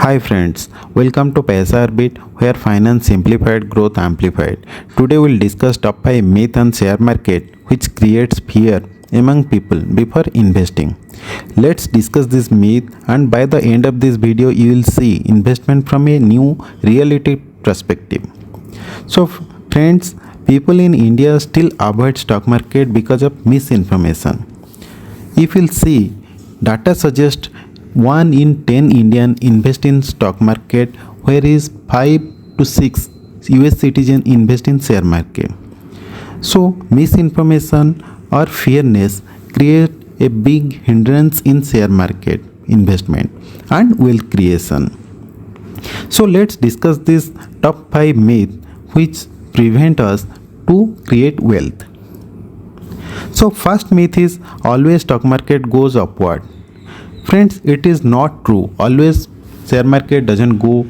Hi friends, welcome to Paisa Arbit, where finance simplified, growth amplified. Today we'll discuss top 5 myth on share market which creates fear among people before investing. Let's discuss this myth, and by the end of this video you will see investment from a new reality perspective. So friends, people in India still avoid stock market because of misinformation. If you'll see, data suggests 1 in 10 Indian invest in stock market, whereas 5 to 6 US citizen invest in share market. So misinformation or fearness create a big hindrance in share market investment and wealth creation. So let's discuss this top 5 myths which prevent us to create wealth. So first myth is always stock market goes upward. Friends, it is not true. Always share market doesn't go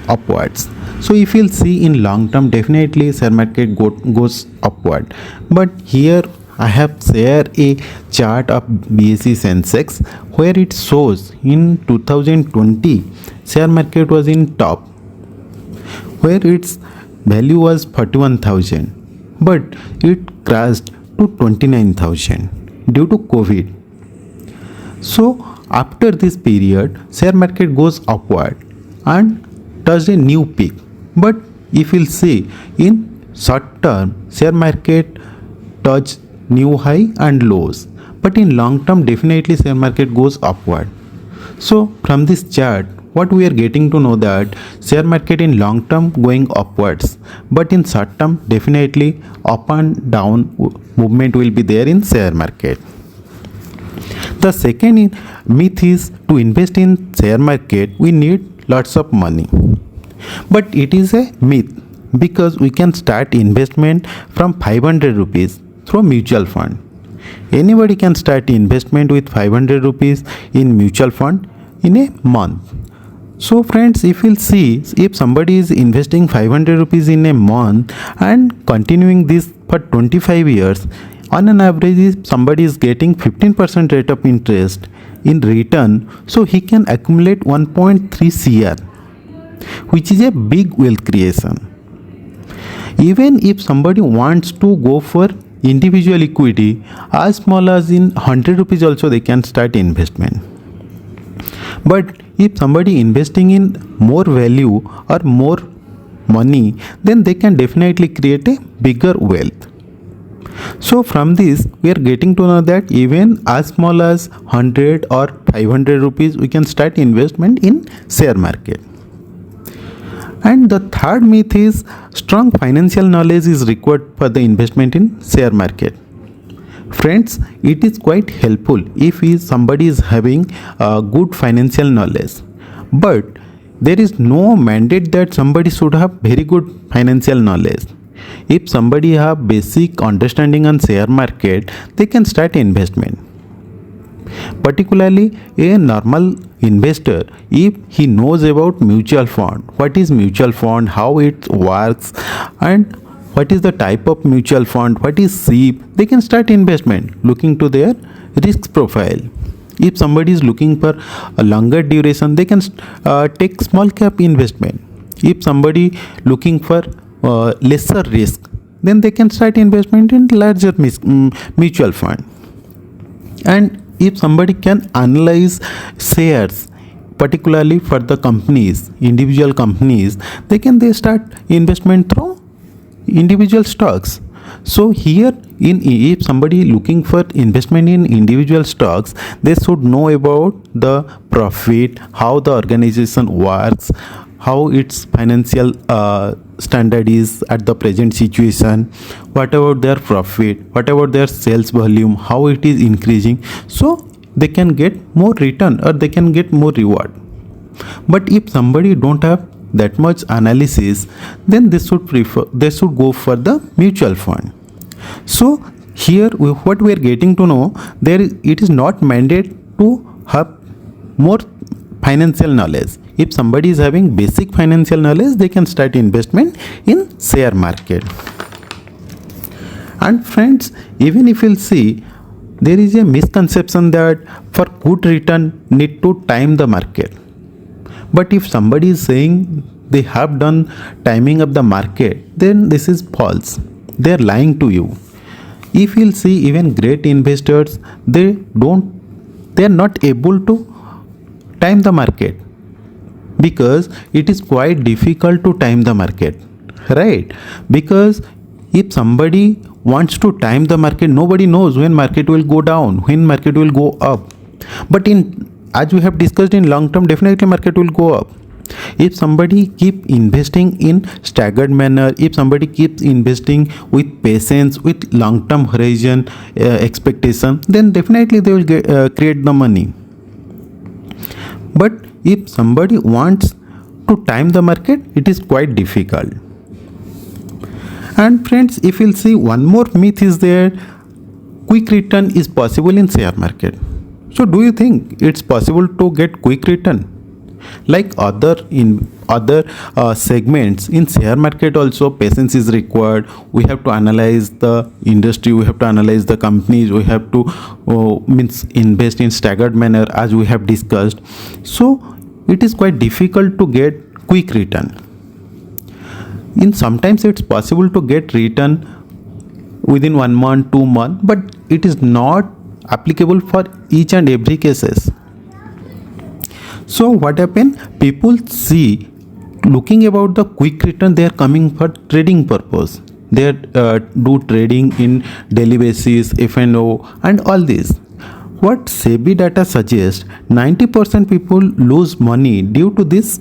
upwards. So if you'll see in long term, definitely share market goes upward. But here I have shared a chart of BSE Sensex where it shows in 2020 share market was in top, where its value was 41,000, but it crashed to 29,000 due to COVID. So after this period, share market goes upward and touched a new peak. But if you'll see in short term, share market touch new high and lows. But in long term, definitely share market goes upward. So from this chart, what we are getting to know that share market in long term going upwards, but in short term definitely up and down movement will be there in share market. The second myth is to invest in share market we need lots of money. But it is a myth because we can start investment from 500 rupees through mutual fund. Anybody can start investment with 500 rupees in mutual fund in a month. So friends, if you'll see, if somebody is investing 500 rupees in a month and continuing this for 25 years, on an average if somebody is getting 15% rate of interest in return, so he can accumulate 1.3 CR, which is a big wealth creation. Even if somebody wants to go for individual equity, as small as in 100 rupees also they can start investment. But if somebody investing in more value or more money, then they can definitely create a bigger wealth. So from this we are getting to know that even as small as 100 or 500 rupees we can start investment in share market. And the third myth is strong financial knowledge is required for the investment in share market. Friends, it is quite helpful if somebody is having good financial knowledge, but there is no mandate that somebody should have very good financial knowledge. If somebody have basic understanding on share market, they can start investment. Particularly a normal investor, if he knows about mutual fund, what is mutual fund, how it works, and what is the type of mutual fund, what is SIP, they can start investment looking to their risk profile. If somebody is looking for a longer duration, they can take small cap investment. If somebody looking for lesser risk, then they can start investment in larger mutual fund. And if somebody can analyze shares, particularly for the companies, individual companies, they start investment through individual stocks. So here if somebody looking for investment in individual stocks, they should know about the profit, how the organization works, how its financial standard is at the present situation, what about their profit, what about their sales volume, how it is increasing, so they can get more return or they can get more reward. But if somebody don't have that much analysis, then they should go for the mutual fund. So here what we are getting to know, it is not mandate to have more financial knowledge. If somebody is having basic financial knowledge, they can start investment in share market. And friends, even if you'll see, there is a misconception that for good return need to time the market. But if somebody is saying they have done timing of the market, then this is false. They are lying to you. If you'll see, even great investors, they are not able to time the market, because it is quite difficult to time the market, right? Because if somebody wants to time the market, nobody knows when market will go down, when market will go up. But in, as we have discussed, in long term, definitely market will go up. If somebody keep investing in staggered manner, if somebody keeps investing with patience, with long term horizon expectation, then definitely they will create the money. But if somebody wants to time the market, it is quite difficult. And friends, if you'll see, one more myth is there: quick return is possible in share market. So do you think it's possible to get quick return? Like other segments in share market also, patience is required. We have to analyze the industry, we have to analyze the companies, we have to invest in staggered manner, as we have discussed. So it is quite difficult to get quick return. In sometimes it's possible to get return within 1 month, 2 months, but it is not applicable for each and every cases. So what happen? People see, looking about the quick return, they are coming for trading purpose. They do trading in daily basis, F&O, and all this. What SEBI data suggests, 90% people lose money due to this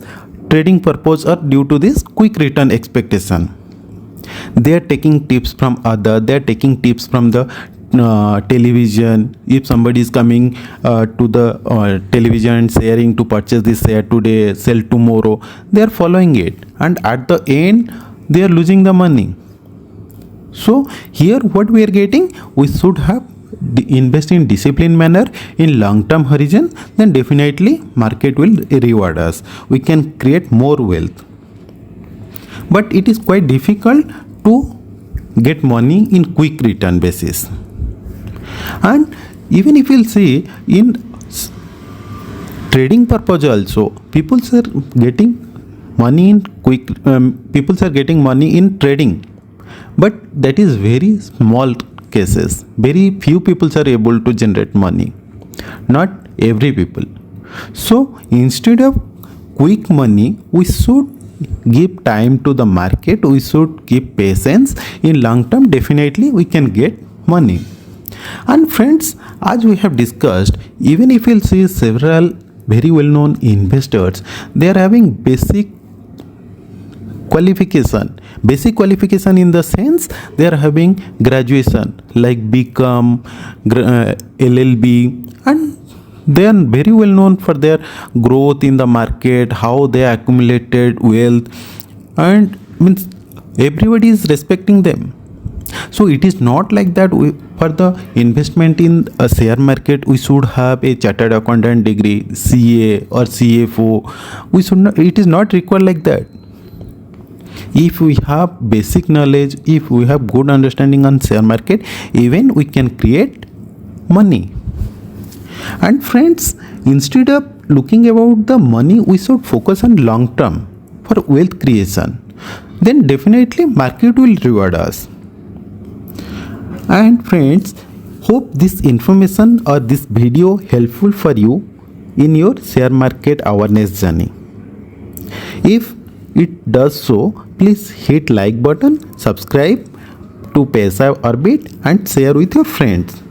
trading purpose or due to this quick return expectation. They are taking tips from other. They are taking tips from the television. If somebody is coming to the television and sharing to purchase this share today, sell tomorrow, they are following it, and at the end they are losing the money. So here what we are getting, we should have invest in disciplined manner, in long term horizon, then definitely market will reward us. We can create more wealth. But it is quite difficult to get money in quick return basis. And even if you'll see, in trading purpose also, people are getting money in people are getting money in trading, but that is very small cases. Very few people are able to generate money, not every people. So instead of quick money, we should give time to the market, we should keep patience. In long term, definitely we can get money. And friends, as we have discussed, even if you'll see several very well known investors, they are having basic qualification in the sense they are having graduation like BCom, LLB, and they are very well known for their growth in the market, how they accumulated wealth, and means everybody is respecting them. So it is not like that for the investment in a share market we should have a chartered accountant degree, CA or CFO. We should not, it is not required like that. If we have basic knowledge, if we have good understanding on share market, even we can create money. And friends, instead of looking about the money, we should focus on long term for wealth creation. Then definitely market will reward us. And friends, hope this information or this video helpful for you in your share market awareness journey. If it does so, please hit like button, subscribe to Paisa Orbit, and share with your friends.